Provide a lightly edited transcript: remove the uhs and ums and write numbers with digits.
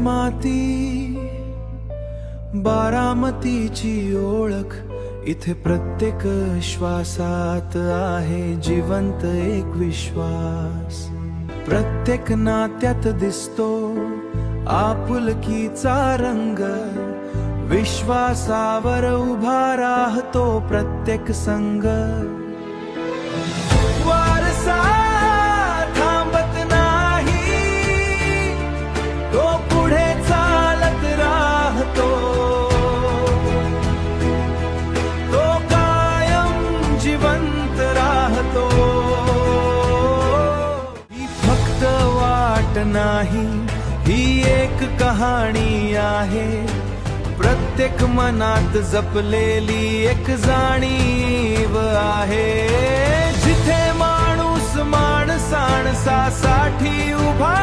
माती बारामतीची ओळख, इथे प्रत्येक श्वासात आहे जिवंत एक विश्वास. प्रत्येक नात्यात दिसतो आपुलकीचा रंग, विश्वासावर उभा राहतो प्रत्येक संघ. वारसा थांबत नाही, तो पुढे चालत राहतो, तो कायम जिवंत राहतो. ही फक्त वाट नाही, ही एक कहाणी आहे, प्रत्येक मनात जपलेली एक जाणीव आहे. जिथे माणूस माणसासाठी उभा